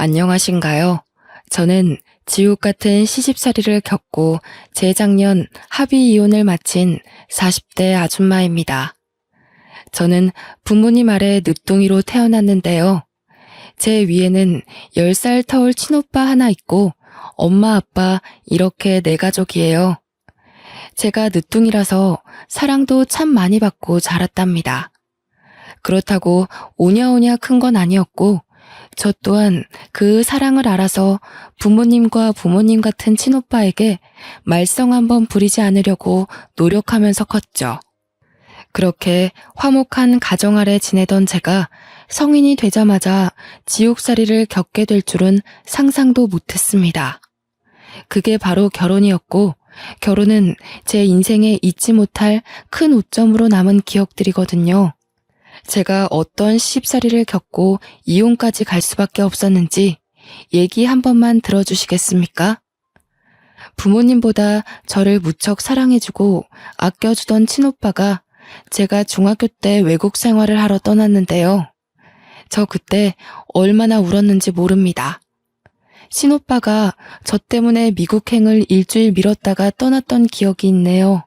안녕하신가요? 저는 지옥 같은 시집살이를 겪고 재작년 합의 이혼을 마친 40대 아줌마입니다. 저는 부모님 아래 늦둥이로 태어났는데요. 제 위에는 10살 터울 친오빠 하나 있고 엄마 아빠 이렇게 네 가족이에요. 제가 늦둥이라서 사랑도 참 많이 받고 자랐답니다. 그렇다고 오냐오냐 큰 건 아니었고 저 또한 그 사랑을 알아서 부모님과 부모님 같은 친오빠에게 말썽 한번 부리지 않으려고 노력하면서 컸죠. 그렇게 화목한 가정 아래 지내던 제가 성인이 되자마자 지옥살이를 겪게 될 줄은 상상도 못했습니다. 그게 바로 결혼이었고, 결혼은 제 인생에 잊지 못할 큰 오점으로 남은 기억들이거든요. 제가 어떤 시집살이를 겪고 이혼까지 갈 수밖에 없었는지 얘기 한 번만 들어주시겠습니까? 부모님보다 저를 무척 사랑해주고 아껴주던 친오빠가 제가 중학교 때 외국 생활을 하러 떠났는데요. 저 그때 얼마나 울었는지 모릅니다. 친오빠가 저 때문에 미국행을 일주일 미뤘다가 떠났던 기억이 있네요.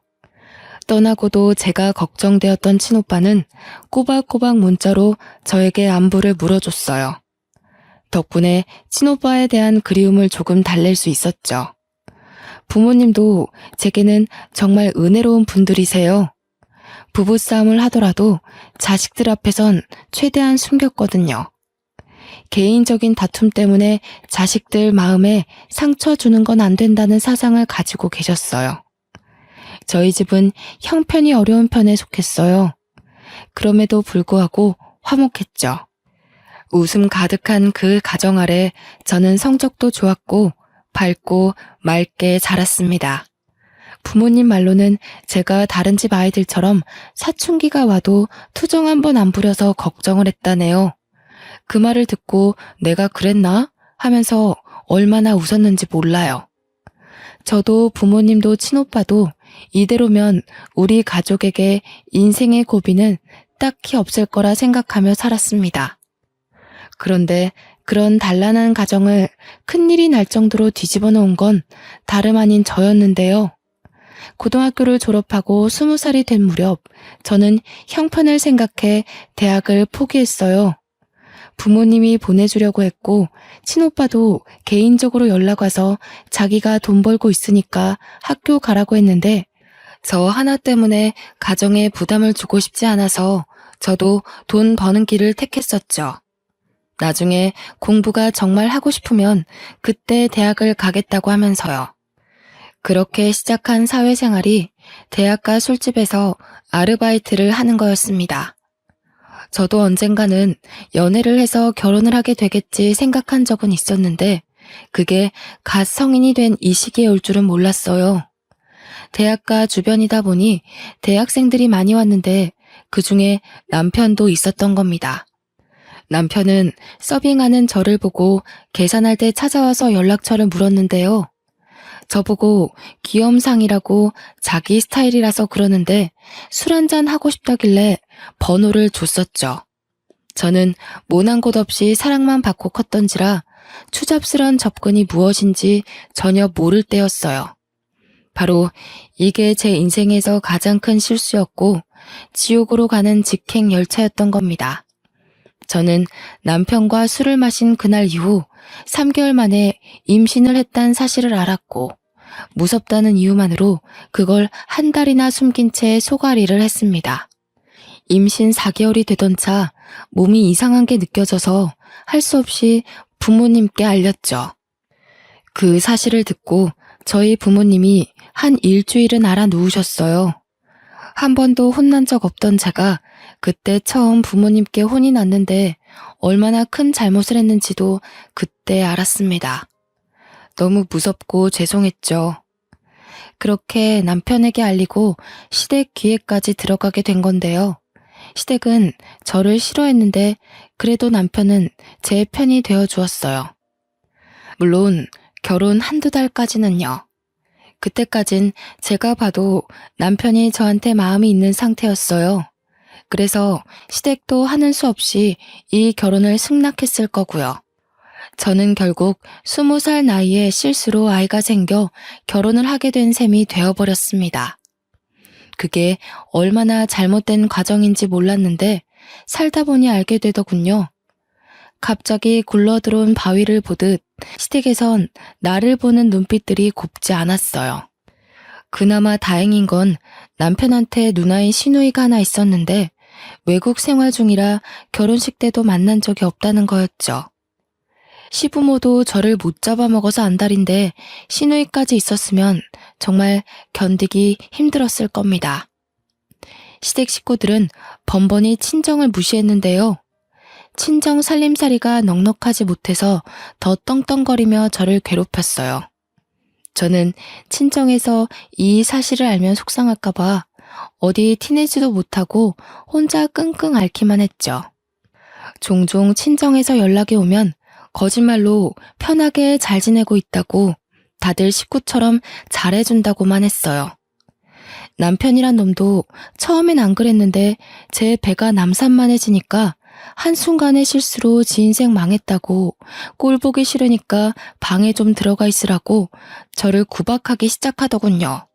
떠나고도 제가 걱정되었던 친오빠는 꼬박꼬박 문자로 저에게 안부를 물어줬어요. 덕분에 친오빠에 대한 그리움을 조금 달랠 수 있었죠. 부모님도 제게는 정말 은혜로운 분들이세요. 부부싸움을 하더라도 자식들 앞에선 최대한 숨겼거든요. 개인적인 다툼 때문에 자식들 마음에 상처 주는 건 안 된다는 사상을 가지고 계셨어요. 저희 집은 형편이 어려운 편에 속했어요. 그럼에도 불구하고 화목했죠. 웃음 가득한 그 가정 아래 저는 성적도 좋았고 밝고 맑게 자랐습니다. 부모님 말로는 제가 다른 집 아이들처럼 사춘기가 와도 투정 한 번 안 부려서 걱정을 했다네요. 그 말을 듣고 내가 그랬나? 하면서 얼마나 웃었는지 몰라요. 저도 부모님도 친오빠도 이대로면 우리 가족에게 인생의 고비는 딱히 없을 거라 생각하며 살았습니다. 그런데 그런 단란한 가정을 큰일이 날 정도로 뒤집어 놓은 건 다름 아닌 저였는데요. 고등학교를 졸업하고 20살이 된 무렵 저는 형편을 생각해 대학을 포기했어요. 부모님이 보내주려고 했고 친오빠도 개인적으로 연락 와서 자기가 돈 벌고 있으니까 학교 가라고 했는데 저 하나 때문에 가정에 부담을 주고 싶지 않아서 저도 돈 버는 길을 택했었죠. 나중에 공부가 정말 하고 싶으면 그때 대학을 가겠다고 하면서요. 그렇게 시작한 사회생활이 대학가 술집에서 아르바이트를 하는 거였습니다. 저도 언젠가는 연애를 해서 결혼을 하게 되겠지 생각한 적은 있었는데 그게 갓 성인이 된 이 시기에 올 줄은 몰랐어요. 대학가 주변이다 보니 대학생들이 많이 왔는데 그중에 남편도 있었던 겁니다. 남편은 서빙하는 저를 보고 계산할 때 찾아와서 연락처를 물었는데요. 저보고 귀염상이라고 자기 스타일이라서 그러는데 술 한잔 하고 싶다길래 번호를 줬었죠. 저는 모난 곳 없이 사랑만 받고 컸던지라 추잡스런 접근이 무엇인지 전혀 모를 때였어요. 바로 이게 제 인생에서 가장 큰 실수였고 지옥으로 가는 직행 열차였던 겁니다. 저는 남편과 술을 마신 그날 이후 3개월 만에 임신을 했다는 사실을 알았고 무섭다는 이유만으로 그걸 한 달이나 숨긴 채 소가리를 했습니다. 임신 4개월이 되던 차 몸이 이상한 게 느껴져서 할 수 없이 부모님께 알렸죠. 그 사실을 듣고 저희 부모님이 한 일주일은 알아 누우셨어요. 한 번도 혼난 적 없던 제가 그때 처음 부모님께 혼이 났는데 얼마나 큰 잘못을 했는지도 그때 알았습니다. 너무 무섭고 죄송했죠. 그렇게 남편에게 알리고 시댁 귀에까지 들어가게 된 건데요. 시댁은 저를 싫어했는데 그래도 남편은 제 편이 되어 주었어요. 물론 결혼 한두 달까지는요. 그때까진 제가 봐도 남편이 저한테 마음이 있는 상태였어요. 그래서 시댁도 하는 수 없이 이 결혼을 승낙했을 거고요. 저는 결국 20살 나이에 실수로 아이가 생겨 결혼을 하게 된 셈이 되어버렸습니다. 그게 얼마나 잘못된 과정인지 몰랐는데 살다 보니 알게 되더군요. 갑자기 굴러들어온 바위를 보듯 시댁에선 나를 보는 눈빛들이 곱지 않았어요. 그나마 다행인 건 남편한테 누나인 시누이가 하나 있었는데 외국 생활 중이라 결혼식 때도 만난 적이 없다는 거였죠. 시부모도 저를 못 잡아먹어서 안달인데 시누이까지 있었으면 정말 견디기 힘들었을 겁니다. 시댁 식구들은 번번이 친정을 무시했는데요. 친정 살림살이가 넉넉하지 못해서 더 떵떵거리며 저를 괴롭혔어요. 저는 친정에서 이 사실을 알면 속상할까봐 어디 티내지도 못하고 혼자 끙끙 앓기만 했죠. 종종 친정에서 연락이 오면 거짓말로 편하게 잘 지내고 있다고 다들 식구처럼 잘해준다고만 했어요. 남편이란 놈도 처음엔 안 그랬는데 제 배가 남산만해지니까 한순간의 실수로 지 인생 망했다고 꼴 보기 싫으니까 방에 좀 들어가 있으라고 저를 구박하기 시작하더군요.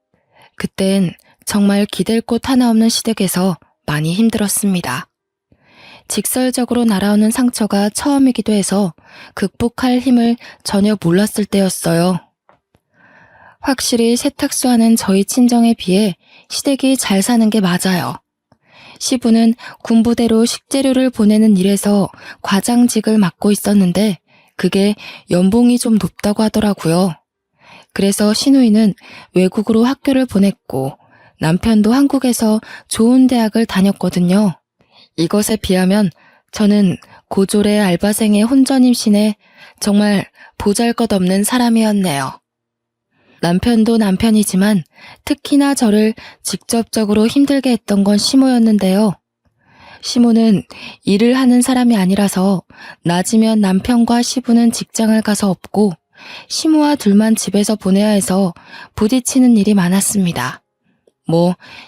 그땐 정말 기댈 곳 하나 없는 시댁에서 많이 힘들었습니다. 직설적으로 날아오는 상처가 처음이기도 해서 극복할 힘을 전혀 몰랐을 때였어요. 확실히 세탁소하는 저희 친정에 비해 시댁이 잘 사는 게 맞아요. 시부는 군부대로 식재료를 보내는 일에서 과장직을 맡고 있었는데 그게 연봉이 좀 높다고 하더라고요. 그래서 시누이는 외국으로 학교를 보냈고 남편도 한국에서 좋은 대학을 다녔거든요. 이것에 비하면 저는 고졸의 알바생의 혼전임신에 정말 보잘것없는 사람이었네요. 남편도 남편이지만 특히나 저를 직접적으로 힘들게 했던 건 시모였는데요. 시모는 일을 하는 사람이 아니라서 낮이면 남편과 시부는 직장을 가서 없고 시모와 둘만 집에서 보내야 해서 부딪히는 일이 많았습니다.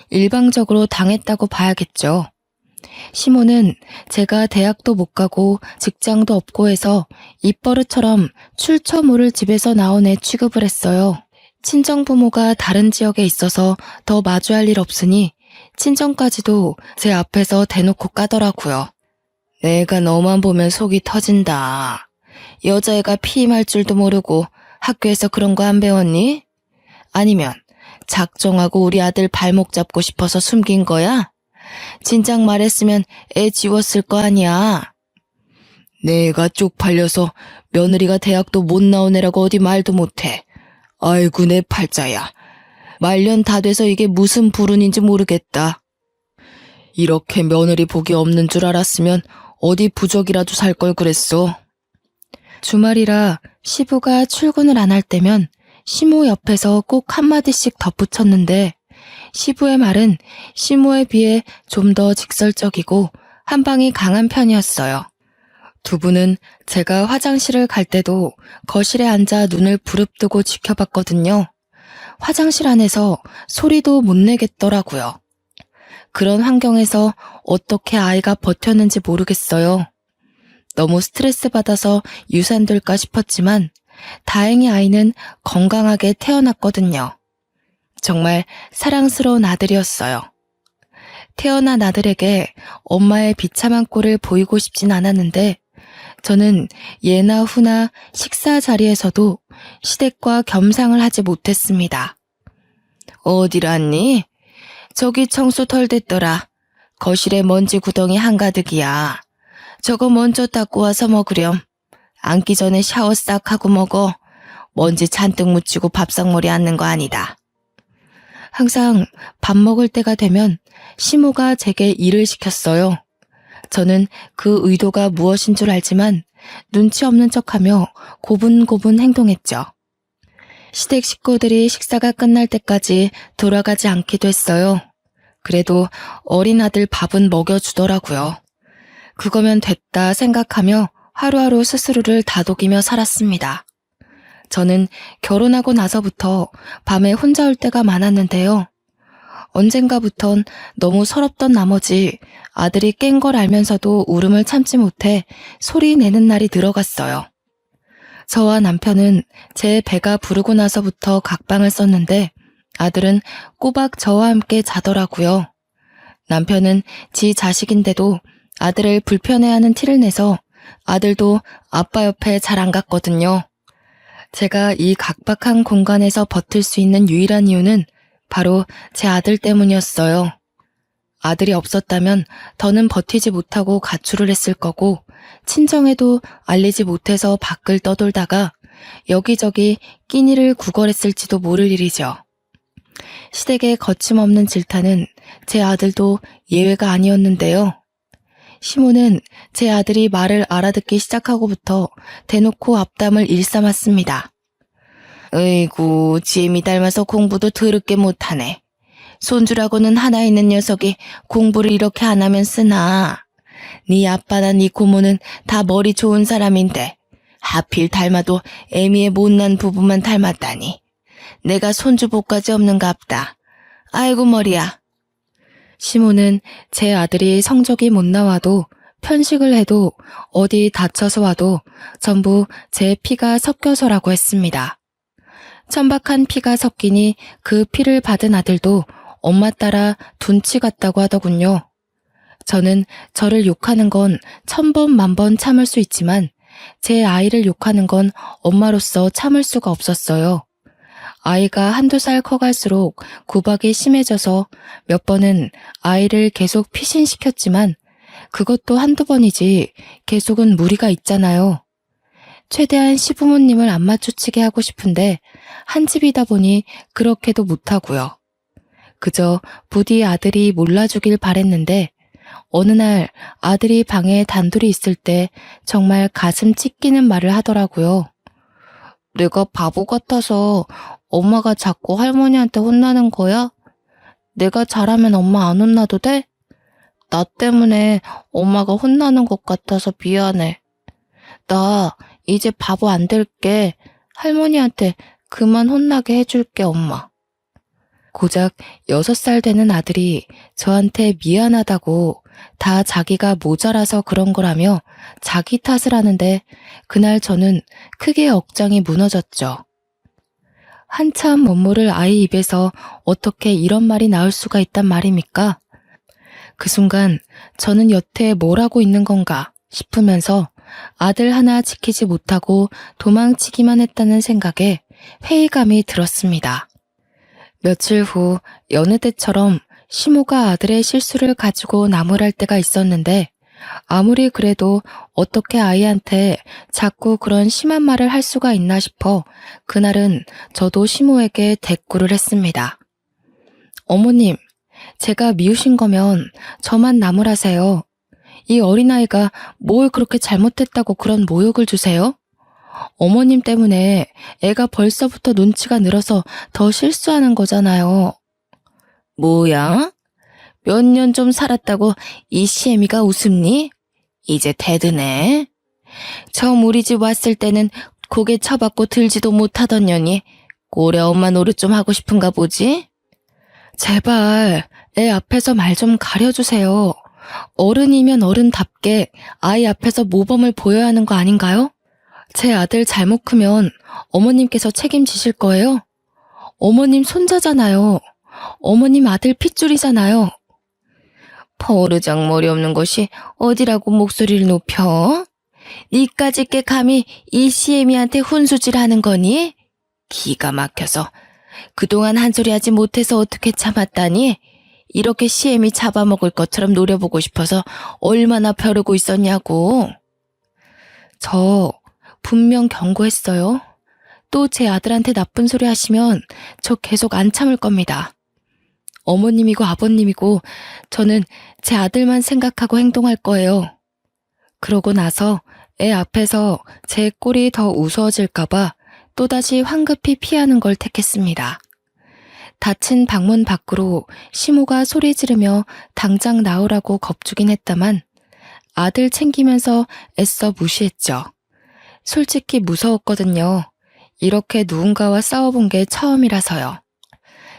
일방적으로 당했다고 봐야겠죠. 시모는 제가 대학도 못 가고 직장도 없고 해서 입버릇처럼 출처 모를 집에서 나온 애 취급을 했어요. 친정부모가 다른 지역에 있어서 더 마주할 일 없으니 친정까지도 제 앞에서 대놓고 까더라고요. 내가 너만 보면 속이 터진다. 여자애가 피임할 줄도 모르고 학교에서 그런 거 안 배웠니? 아니면 작정하고 우리 아들 발목 잡고 싶어서 숨긴 거야? 진작 말했으면 애 지웠을 거 아니야. 내가 쪽팔려서 며느리가 대학도 못 나온 애라고 어디 말도 못해. 아이고 내 팔자야. 말년 다 돼서 이게 무슨 불운인지 모르겠다. 이렇게 며느리 복이 없는 줄 알았으면 어디 부적이라도 살 걸 그랬어. 주말이라 시부가 출근을 안 할 때면 시모 옆에서 꼭 한마디씩 덧붙였는데 시부의 말은 시모에 비해 좀 더 직설적이고 한방이 강한 편이었어요. 두 분은 제가 화장실을 갈 때도 거실에 앉아 눈을 부릅뜨고 지켜봤거든요. 화장실 안에서 소리도 못 내겠더라고요. 그런 환경에서 어떻게 아이가 버텼는지 모르겠어요. 너무 스트레스 받아서 유산될까 싶었지만 다행히 아이는 건강하게 태어났거든요. 정말 사랑스러운 아들이었어요. 태어난 아들에게 엄마의 비참한 꼴을 보이고 싶진 않았는데 저는 예나 후나 식사 자리에서도 시댁과 겸상을 하지 못했습니다. 어디랐니? 저기 청소 덜 됐더라. 거실에 먼지 구덩이 한가득이야. 저거 먼저 닦고 와서 먹으렴. 앉기 전에 샤워 싹 하고 먹어. 먼지 잔뜩 묻히고 밥상머리 앉는 거 아니다. 항상 밥 먹을 때가 되면 시모가 제게 일을 시켰어요. 저는 그 의도가 무엇인 줄 알지만 눈치 없는 척하며 고분고분 행동했죠. 시댁 식구들이 식사가 끝날 때까지 돌아가지 않기도 했어요. 그래도 어린 아들 밥은 먹여주더라고요. 그거면 됐다 생각하며 하루하루 스스로를 다독이며 살았습니다. 저는 결혼하고 나서부터 밤에 혼자 올 때가 많았는데요. 언젠가부턴 너무 서럽던 나머지 아들이 깬 걸 알면서도 울음을 참지 못해 소리 내는 날이 들어갔어요. 저와 남편은 제 배가 부르고 나서부터 각방을 썼는데 아들은 꼬박 저와 함께 자더라고요. 남편은 지 자식인데도 아들을 불편해하는 티를 내서 아들도 아빠 옆에 잘 안 갔거든요. 제가 이 각박한 공간에서 버틸 수 있는 유일한 이유는 바로 제 아들 때문이었어요. 아들이 없었다면 더는 버티지 못하고 가출을 했을 거고 친정에도 알리지 못해서 밖을 떠돌다가 여기저기 끼니를 구걸했을지도 모를 일이죠. 시댁의 거침없는 질타는 제 아들도 예외가 아니었는데요. 시모는 제 아들이 말을 알아듣기 시작하고부터 대놓고 앞담을 일삼았습니다. 으이구, 지엠이 닮아서 공부도 더럽게 못하네. 손주라고는 하나 있는 녀석이 공부를 이렇게 안 하면 쓰나. 네 아빠나 네 고모는 다 머리 좋은 사람인데 하필 닮아도 애미의 못난 부부만 닮았다니. 내가 손주복까지 없는갑다. 아이고 머리야. 시모는 제 아들이 성적이 못 나와도 편식을 해도 어디 다쳐서 와도 전부 제 피가 섞여서라고 했습니다. 천박한 피가 섞이니 그 피를 받은 아들도 엄마 따라 둔치 같다고 하더군요. 저는 저를 욕하는 건 1000번 만번 참을 수 있지만 제 아이를 욕하는 건 엄마로서 참을 수가 없었어요. 아이가 한두 살 커갈수록 구박이 심해져서 몇 번은 아이를 계속 피신시켰지만 그것도 한두 번이지 계속은 무리가 있잖아요. 최대한 시부모님을 안 마주치게 하고 싶은데 한 집이다 보니 그렇게도 못하고요. 그저 부디 아들이 몰라주길 바랬는데 어느 날 아들이 방에 단둘이 있을 때 정말 가슴 찢기는 말을 하더라고요. 내가 바보 같아서 엄마가 자꾸 할머니한테 혼나는 거야? 내가 잘하면 엄마 안 혼나도 돼? 나 때문에 엄마가 혼나는 것 같아서 미안해. 나 이제 바보 안 될게. 할머니한테 그만 혼나게 해줄게, 엄마. 고작 6살 되는 아들이 저한테 미안하다고 다 자기가 모자라서 그런 거라며 자기 탓을 하는데 그날 저는 크게 억장이 무너졌죠. 한참 못 모를 아이 입에서 어떻게 이런 말이 나올 수가 있단 말입니까? 그 순간 저는 여태 뭘 하고 있는 건가 싶으면서 아들 하나 지키지 못하고 도망치기만 했다는 생각에 회의감이 들었습니다. 며칠 후 여느 때처럼 시모가 아들의 실수를 가지고 나무랄 때가 있었는데 아무리 그래도 어떻게 아이한테 자꾸 그런 심한 말을 할 수가 있나 싶어 그날은 저도 시모에게 대꾸를 했습니다. 어머님, 제가 미우신 거면 저만 나무라세요. 이 어린아이가 뭘 그렇게 잘못했다고 그런 모욕을 주세요? 어머님 때문에 애가 벌써부터 눈치가 늘어서 더 실수하는 거잖아요. 뭐야? 몇 년 좀 살았다고 이 시애미가 웃음니? 이제 대드네. 처음 우리 집 왔을 때는 고개 쳐받고 들지도 못하던 년이 꼴에 엄마 노릇 좀 하고 싶은가 보지? 제발 애 앞에서 말 좀 가려주세요. 어른이면 어른답게 아이 앞에서 모범을 보여야 하는 거 아닌가요? 제 아들 잘못 크면 어머님께서 책임지실 거예요? 어머님 손자잖아요. 어머님 아들 핏줄이잖아요. 버르장머리 없는 것이 어디라고 목소리를 높여? 니까짓 게 감히 이 시애미한테 훈수질하는 거니? 기가 막혀서 그동안 한 소리 하지 못해서 어떻게 참았다니? 이렇게 시애미 잡아먹을 것처럼 노려보고 싶어서 얼마나 벼르고 있었냐고. 저 분명 경고했어요. 또 제 아들한테 나쁜 소리 하시면 저 계속 안 참을 겁니다. 어머님이고 아버님이고 저는 제 아들만 생각하고 행동할 거예요. 그러고 나서 애 앞에서 제 꼴이 더 우스워질까봐 또다시 황급히 피하는 걸 택했습니다. 닫힌 방문 밖으로 시모가 소리 지르며 당장 나오라고 겁주긴 했다만 아들 챙기면서 애써 무시했죠. 솔직히 무서웠거든요. 이렇게 누군가와 싸워본 게 처음이라서요.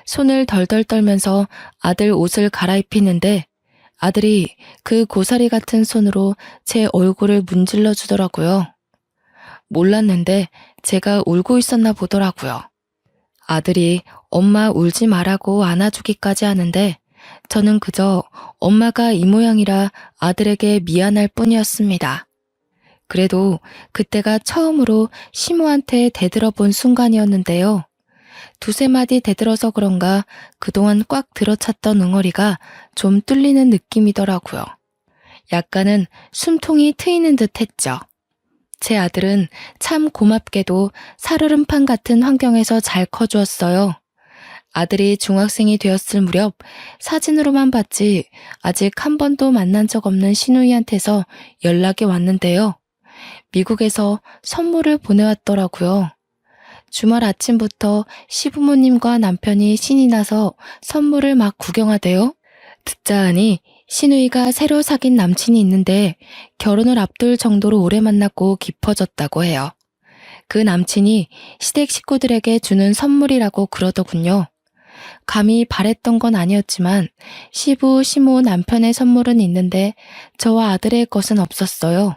손을 덜덜 떨면서 아들 옷을 갈아입히는데 아들이 그 고사리 같은 손으로 제 얼굴을 문질러 주더라고요. 몰랐는데 제가 울고 있었나 보더라고요. 아들이 엄마 울지 말라고 안아주기까지 하는데 저는 그저 엄마가 이 모양이라 아들에게 미안할 뿐이었습니다. 그래도 그때가 처음으로 시모한테 대들어본 순간이었는데요. 두세 마디 대들어서 그런가 그동안 꽉 들어찼던 응어리가 좀 뚫리는 느낌이더라고요. 약간은 숨통이 트이는 듯 했죠. 제 아들은 참 고맙게도 살얼음판 같은 환경에서 잘 커주었어요. 아들이 중학생이 되었을 무렵 사진으로만 봤지 아직 한 번도 만난 적 없는 시누이한테서 연락이 왔는데요. 미국에서 선물을 보내왔더라고요. 주말 아침부터 시부모님과 남편이 신이 나서 선물을 막 구경하대요. 듣자 하니 시누이가 새로 사귄 남친이 있는데 결혼을 앞둘 정도로 오래 만났고 깊어졌다고 해요. 그 남친이 시댁 식구들에게 주는 선물이라고 그러더군요. 감히 바랬던 건 아니었지만 시부, 시모 남편의 선물은 있는데 저와 아들의 것은 없었어요.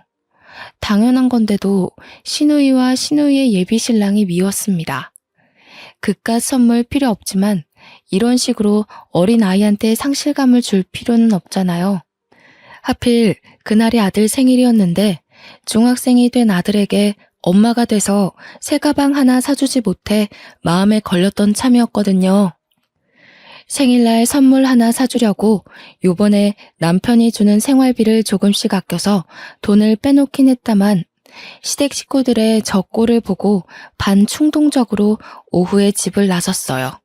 당연한 건데도 시누이와 시누이의 예비 신랑이 미웠습니다. 그깟 선물 필요 없지만 이런 식으로 어린 아이한테 상실감을 줄 필요는 없잖아요. 하필 그날이 아들 생일이었는데 중학생이 된 아들에게 엄마가 돼서 새 가방 하나 사주지 못해 마음에 걸렸던 참이었거든요. 생일날 선물 하나 사주려고 요번에 남편이 주는 생활비를 조금씩 아껴서 돈을 빼놓긴 했다만 시댁 식구들의 저 꼴을 보고 반충동적으로 오후에 집을 나섰어요.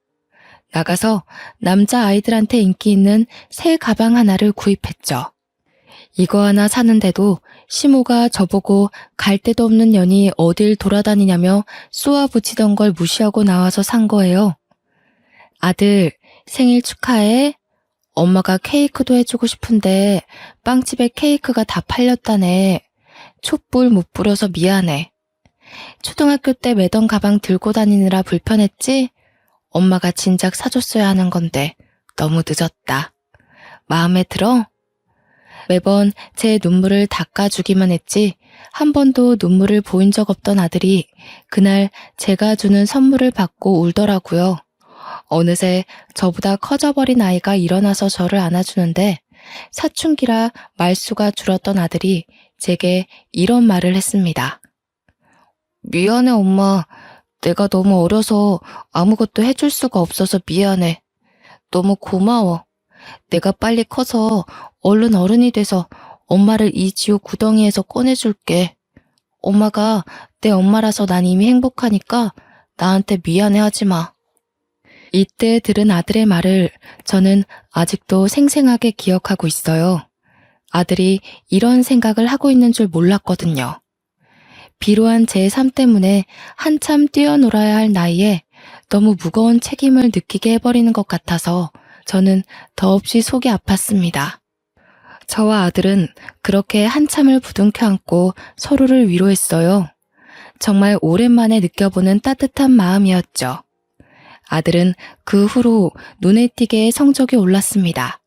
나가서 남자 아이들한테 인기 있는 새 가방 하나를 구입했죠. 이거 하나 사는데도 시모가 저보고 갈 데도 없는 년이 어딜 돌아다니냐며 쏘아붙이던 걸 무시하고 나와서 산 거예요. 아들, 생일 축하해. 엄마가 케이크도 해주고 싶은데 빵집에 케이크가 다 팔렸다네. 촛불 못 불어서 미안해. 초등학교 때 매던 가방 들고 다니느라 불편했지? 엄마가 진작 사줬어야 하는 건데 너무 늦었다. 마음에 들어? 매번 제 눈물을 닦아주기만 했지 한 번도 눈물을 보인 적 없던 아들이 그날 제가 주는 선물을 받고 울더라고요. 어느새 저보다 커져버린 아이가 일어나서 저를 안아주는데 사춘기라 말수가 줄었던 아들이 제게 이런 말을 했습니다. 미안해 엄마. 내가 너무 어려서 아무것도 해줄 수가 없어서 미안해. 너무 고마워. 내가 빨리 커서 얼른 어른이 돼서 엄마를 이 지옥 구덩이에서 꺼내줄게. 엄마가 내 엄마라서 난 이미 행복하니까 나한테 미안해 하지 마. 이때 들은 아들의 말을 저는 아직도 생생하게 기억하고 있어요. 아들이 이런 생각을 하고 있는 줄 몰랐거든요. 비로한 제 삶 때문에 한참 뛰어놀아야 할 나이에 너무 무거운 책임을 느끼게 해버리는 것 같아서 저는 더없이 속이 아팠습니다. 저와 아들은 그렇게 한참을 부둥켜 안고 서로를 위로했어요. 정말 오랜만에 느껴보는 따뜻한 마음이었죠. 아들은 그 후로 눈에 띄게 성적이 올랐습니다.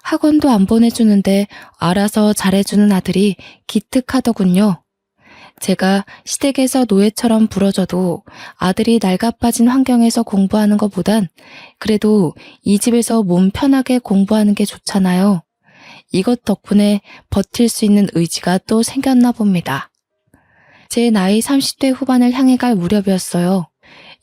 학원도 안 보내주는데 알아서 잘해주는 아들이 기특하더군요. 제가 시댁에서 노예처럼 부러져도 아들이 낡아빠진 환경에서 공부하는 것보단 그래도 이 집에서 몸 편하게 공부하는 게 좋잖아요. 이것 덕분에 버틸 수 있는 의지가 또 생겼나 봅니다. 제 나이 30대 후반을 향해 갈 무렵이었어요.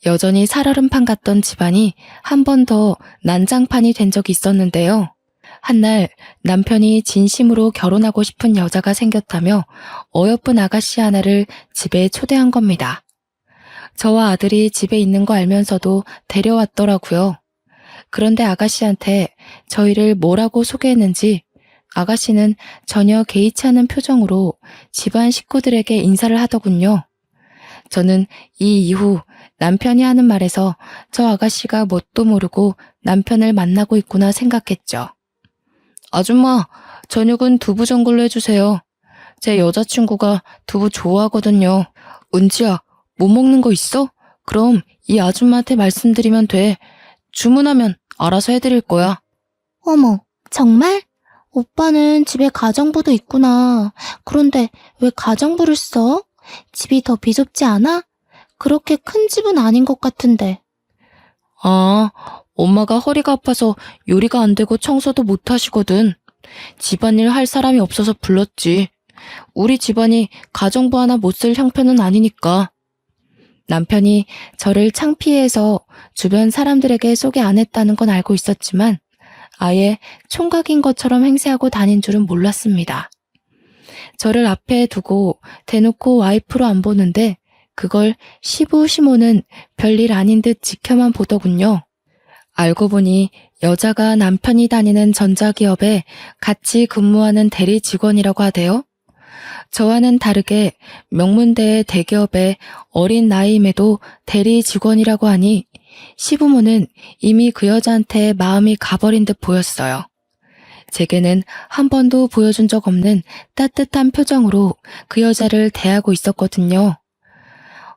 여전히 살얼음판 같던 집안이 한 번 더 난장판이 된 적이 있었는데요. 한날 남편이 진심으로 결혼하고 싶은 여자가 생겼다며 어여쁜 아가씨 하나를 집에 초대한 겁니다. 저와 아들이 집에 있는 거 알면서도 데려왔더라고요. 그런데 아가씨한테 저희를 뭐라고 소개했는지 아가씨는 전혀 개의치 않은 표정으로 집안 식구들에게 인사를 하더군요. 저는 이 이후 남편이 하는 말에서 저 아가씨가 뭣도 모르고 남편을 만나고 있구나 생각했죠. 아줌마, 저녁은 두부 전골로 해주세요. 제 여자친구가 두부 좋아하거든요. 은지야, 못 먹는 거 있어? 그럼 이 아줌마한테 말씀드리면 돼. 주문하면 알아서 해드릴 거야. 어머, 정말? 오빠는 집에 가정부도 있구나. 그런데 왜 가정부를 써? 집이 더 비좁지 않아? 그렇게 큰 집은 아닌 것 같은데. 아, 엄마가 허리가 아파서 요리가 안 되고 청소도 못 하시거든. 집안일 할 사람이 없어서 불렀지. 우리 집안이 가정부 하나 못 쓸 형편은 아니니까. 남편이 저를 창피해서 주변 사람들에게 소개 안 했다는 건 알고 있었지만 아예 총각인 것처럼 행세하고 다닌 줄은 몰랐습니다. 저를 앞에 두고 대놓고 와이프로 안 보는데 그걸 시부 시모는 별일 아닌 듯 지켜만 보더군요. 알고 보니 여자가 남편이 다니는 전자기업에 같이 근무하는 대리 직원이라고 하대요. 저와는 다르게 명문대의 대기업의 어린 나이임에도 대리 직원이라고 하니 시부모는 이미 그 여자한테 마음이 가버린 듯 보였어요. 제게는 한 번도 보여준 적 없는 따뜻한 표정으로 그 여자를 대하고 있었거든요.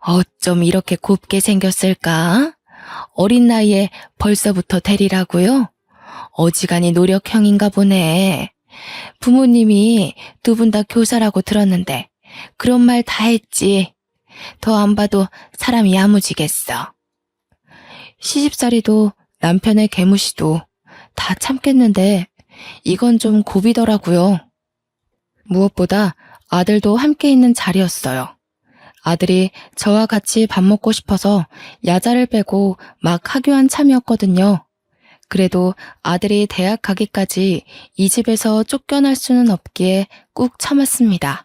어쩜 이렇게 곱게 생겼을까? 어린 나이에 벌써부터 대리라고요? 어지간히 노력형인가 보네. 부모님이 두 분 다 교사라고 들었는데 그런 말 다 했지. 더 안 봐도 사람이 야무지겠어. 시집살이도 남편의 개무시도 다 참겠는데 이건 좀 고비더라고요. 무엇보다 아들도 함께 있는 자리였어요. 아들이 저와 같이 밥 먹고 싶어서 야자를 빼고 막 하교한 참이었거든요. 그래도 아들이 대학 가기까지 이 집에서 쫓겨날 수는 없기에 꾹 참았습니다.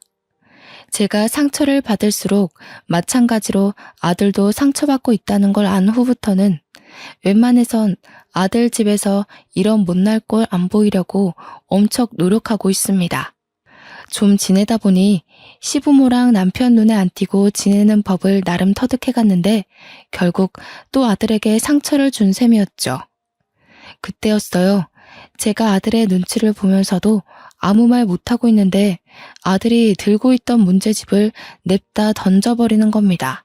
제가 상처를 받을수록 마찬가지로 아들도 상처받고 있다는 걸 안 후부터는 웬만해선 아들 집에서 이런 못날 꼴 안 보이려고 엄청 노력하고 있습니다. 좀 지내다 보니 시부모랑 남편 눈에 안 띄고 지내는 법을 나름 터득해갔는데 결국 또 아들에게 상처를 준 셈이었죠. 그때였어요. 제가 아들의 눈치를 보면서도 아무 말 못하고 있는데 아들이 들고 있던 문제집을 냅다 던져버리는 겁니다.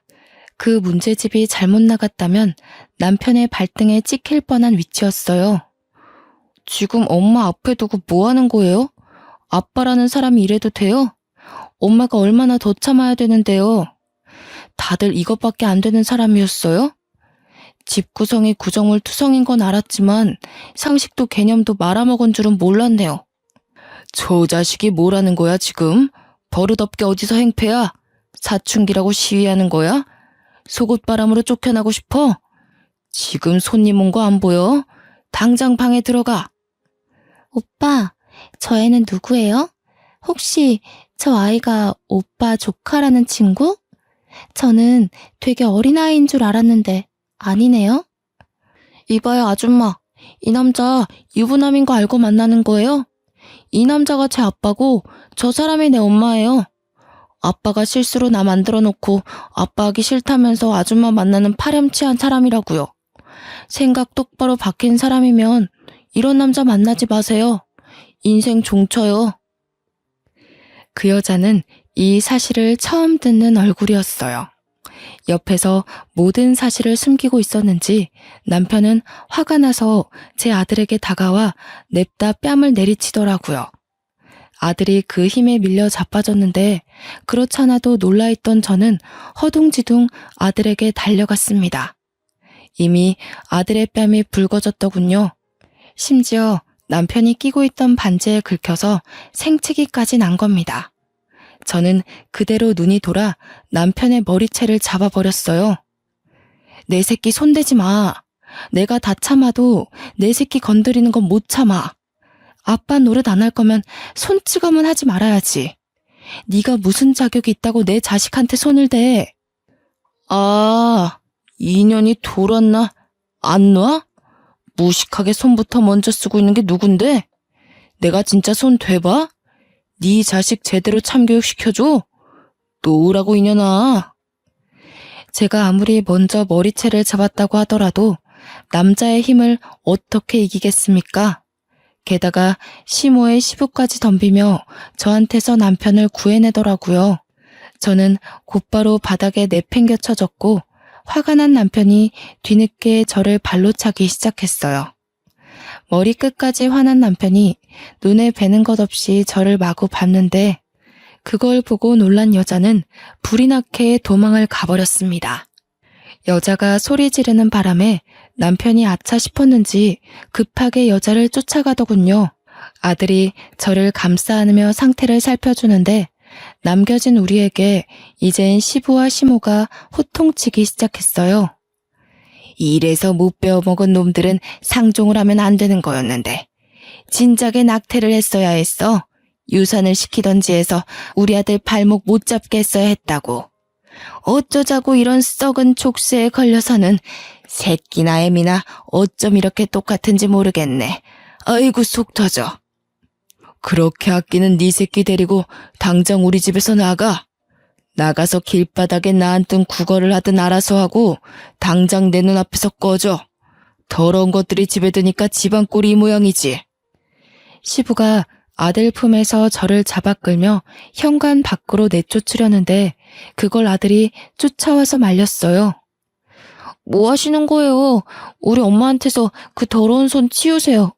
그 문제집이 잘못 나갔다면 남편의 발등에 찍힐 뻔한 위치였어요. 지금 엄마 앞에 두고 뭐 하는 거예요? 아빠라는 사람이 이래도 돼요? 엄마가 얼마나 더 참아야 되는데요. 다들 이것밖에 안 되는 사람이었어요? 집 구성이 구정물 투성인 건 알았지만 상식도 개념도 말아먹은 줄은 몰랐네요. 저 자식이 뭐라는 거야 지금? 버릇없게 어디서 행패야? 사춘기라고 시위하는 거야? 속옷바람으로 쫓겨나고 싶어? 지금 손님 온 거 안 보여? 당장 방에 들어가. 오빠, 저 애는 누구예요? 혹시 저 아이가 오빠 조카라는 친구? 저는 되게 어린아이인 줄 알았는데 아니네요? 이봐요 아줌마, 이 남자 유부남인 거 알고 만나는 거예요? 이 남자가 제 아빠고 저 사람이 내 엄마예요. 아빠가 실수로 나 만들어 놓고 아빠 하기 싫다면서 아줌마 만나는 파렴치한 사람이라고요. 생각 똑바로 바뀐 사람이면 이런 남자 만나지 마세요. 인생 종쳐요. 그 여자는 이 사실을 처음 듣는 얼굴이었어요. 옆에서 모든 사실을 숨기고 있었는지 남편은 화가 나서 제 아들에게 다가와 냅다 뺨을 내리치더라고요. 아들이 그 힘에 밀려 자빠졌는데 그렇잖아도 놀라있던 저는 허둥지둥 아들에게 달려갔습니다. 이미 아들의 뺨이 붉어졌더군요. 심지어 남편이 끼고 있던 반지에 긁혀서 생채기까지 난 겁니다. 저는 그대로 눈이 돌아 남편의 머리채를 잡아버렸어요. 내 새끼 손대지 마. 내가 다 참아도 내 새끼 건드리는 건 못 참아. 아빠 노릇 안 할 거면 손찌검은 하지 말아야지. 네가 무슨 자격이 있다고 내 자식한테 손을 대. 아, 인연이 돌았나? 안 놔? 무식하게 손부터 먼저 쓰고 있는 게 누군데? 내가 진짜 손 대봐? 네 자식 제대로 참교육 시켜줘? 놓으라고 이년아. 제가 아무리 먼저 머리채를 잡았다고 하더라도 남자의 힘을 어떻게 이기겠습니까? 게다가 시모의 시부까지 덤비며 저한테서 남편을 구해내더라고요. 저는 곧바로 바닥에 내팽겨쳐졌고 화가 난 남편이 뒤늦게 저를 발로 차기 시작했어요. 머리끝까지 화난 남편이 눈에 뵈는 것 없이 저를 마구 밟는데 그걸 보고 놀란 여자는 불이 나게 도망을 가버렸습니다. 여자가 소리 지르는 바람에 남편이 아차 싶었는지 급하게 여자를 쫓아가더군요. 아들이 저를 감싸 안으며 상태를 살펴주는데 남겨진 우리에게 이젠 시부와 시모가 호통치기 시작했어요. 이래서 못 배워먹은 놈들은 상종을 하면 안 되는 거였는데 진작에 낙태를 했어야 했어. 유산을 시키던지 해서 우리 아들 발목 못 잡게 했어야 했다고. 어쩌자고 이런 썩은 족쇄에 걸려서는 새끼나 애미나 어쩜 이렇게 똑같은지 모르겠네. 아이고 속 터져. 그렇게 아끼는 네 새끼 데리고 당장 우리 집에서 나가. 나가서 길바닥에 나앉든 구걸을 하든 알아서 하고 당장 내 눈앞에서 꺼져. 더러운 것들이 집에 드니까 집안 꼴이 이 모양이지. 시부가 아들 품에서 저를 잡아 끌며 현관 밖으로 내쫓으려는데 그걸 아들이 쫓아와서 말렸어요. 뭐 하시는 거예요? 우리 엄마한테서 그 더러운 손 치우세요.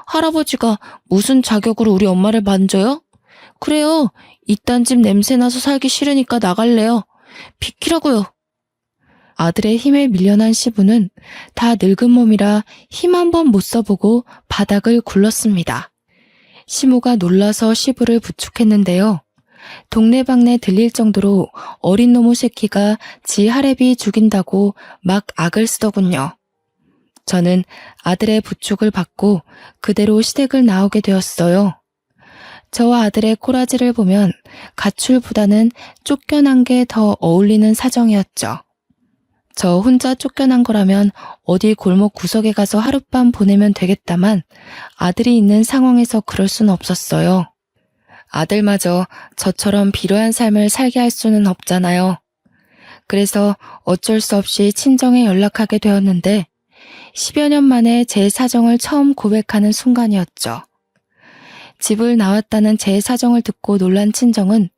할아버지가 무슨 자격으로 우리 엄마를 만져요? 그래요. 이딴 집 냄새나서 살기 싫으니까 나갈래요. 비키라고요. 아들의 힘에 밀려난 시부는 다 늙은 몸이라 힘 한 번 못 써보고 바닥을 굴렀습니다. 시모가 놀라서 시부를 부축했는데요. 동네방네 들릴 정도로 어린 놈의 새끼가 지 할애비 죽인다고 막 악을 쓰더군요. 저는 아들의 부축을 받고 그대로 시댁을 나오게 되었어요. 저와 아들의 꼬라지를 보면 가출보다는 쫓겨난 게 더 어울리는 사정이었죠. 저 혼자 쫓겨난 거라면 어디 골목 구석에 가서 하룻밤 보내면 되겠다만 아들이 있는 상황에서 그럴 순 없었어요. 아들마저 저처럼 비료한 삶을 살게 할 수는 없잖아요. 그래서 어쩔 수 없이 친정에 연락하게 되었는데 10여 년 만에 제 사정을 처음 고백하는 순간이었죠. 집을 나왔다는 제 사정을 듣고 놀란 친정은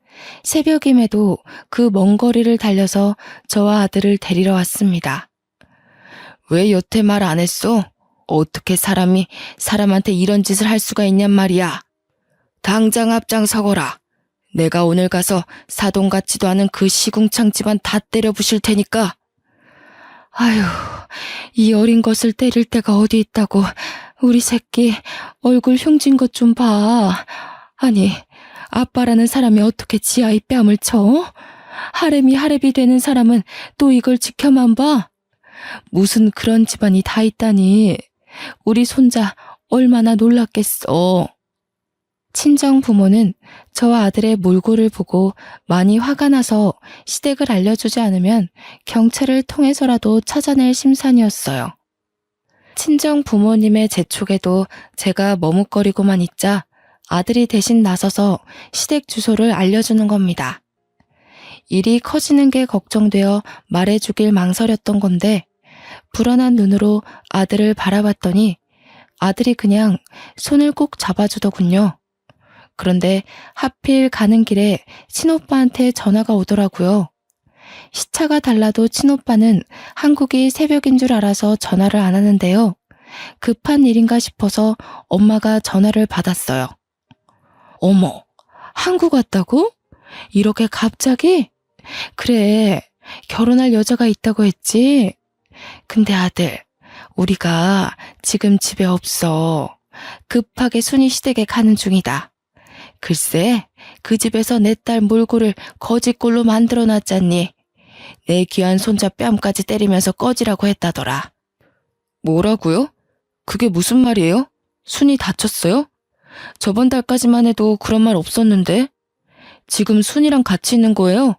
새벽임에도 그 먼 거리를 달려서 저와 아들을 데리러 왔습니다. 왜 여태 말 안 했어? 어떻게 사람이 사람한테 이런 짓을 할 수가 있냔 말이야. 당장 앞장서거라. 내가 오늘 가서 사돈 같지도 않은 그 시궁창 집안 다 때려 부실 테니까. 아휴, 이 어린 것을 때릴 데가 어디 있다고. 우리 새끼 얼굴 흉진 것 좀 봐. 아니, 아빠라는 사람이 어떻게 지 아이 뺨을 쳐? 하렘이 하렘이 되는 사람은 또 이걸 지켜만 봐? 무슨 그런 집안이 다 있다니. 우리 손자 얼마나 놀랐겠어. 친정 부모는 저와 아들의 몰골을 보고 많이 화가 나서 시댁을 알려주지 않으면 경찰을 통해서라도 찾아낼 심산이었어요. 친정 부모님의 재촉에도 제가 머뭇거리고만 있자 아들이 대신 나서서 시댁 주소를 알려주는 겁니다. 일이 커지는 게 걱정되어 말해주길 망설였던 건데 불안한 눈으로 아들을 바라봤더니 아들이 그냥 손을 꼭 잡아주더군요. 그런데 하필 가는 길에 친오빠한테 전화가 오더라고요. 시차가 달라도 친오빠는 한국이 새벽인 줄 알아서 전화를 안 하는데요. 급한 일인가 싶어서 엄마가 전화를 받았어요. 어머, 한국 왔다고? 이렇게 갑자기? 그래, 결혼할 여자가 있다고 했지? 근데 아들, 우리가 지금 집에 없어. 급하게 순이 시댁에 가는 중이다. 글쎄, 그 집에서 내 딸 몰골을 거짓골로 만들어놨잖니. 내 귀한 손자 뺨까지 때리면서 꺼지라고 했다더라. 뭐라고요? 그게 무슨 말이에요? 순이 다쳤어요? 저번 달까지만 해도 그런 말 없었는데. 지금 순이랑 같이 있는 거예요?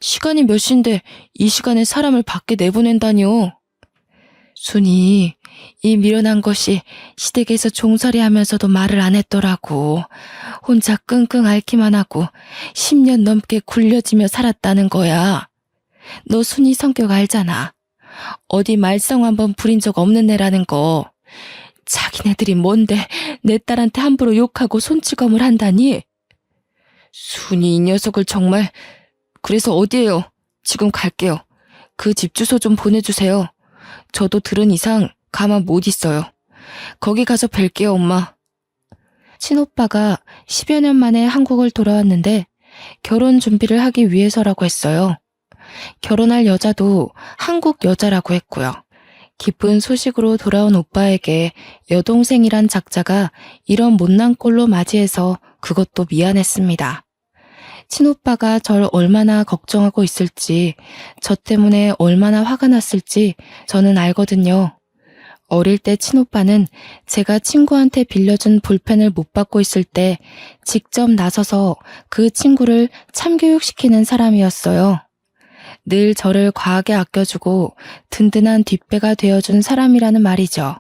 시간이 몇 시인데 이 시간에 사람을 밖에 내보낸다니요. 순이 이 미련한 것이 시댁에서 종살이 하면서도 말을 안 했더라고. 혼자 끙끙 앓기만 하고 10년 넘게 굴려지며 살았다는 거야. 너 순이 성격 알잖아. 어디 말썽 한번 부린 적 없는 애라는 거. 자기네들이 뭔데 내 딸한테 함부로 욕하고 손찌검을 한다니? 순이 이 녀석을 정말. 그래서 어디에요? 지금 갈게요. 그 집 주소 좀 보내주세요. 저도 들은 이상 가만 못 있어요. 거기 가서 뵐게요, 엄마. 친오빠가 10여 년 만에 한국을 돌아왔는데 결혼 준비를 하기 위해서라고 했어요. 결혼할 여자도 한국 여자라고 했고요. 기쁜 소식으로 돌아온 오빠에게 여동생이란 작자가 이런 못난 꼴로 맞이해서 그것도 미안했습니다. 친오빠가 절 얼마나 걱정하고 있을지, 저 때문에 얼마나 화가 났을지 저는 알거든요. 어릴 때 친오빠는 제가 친구한테 빌려준 볼펜을 못 받고 있을 때 직접 나서서 그 친구를 참교육시키는 사람이었어요. 늘 저를 과하게 아껴주고 든든한 뒷배가 되어준 사람이라는 말이죠.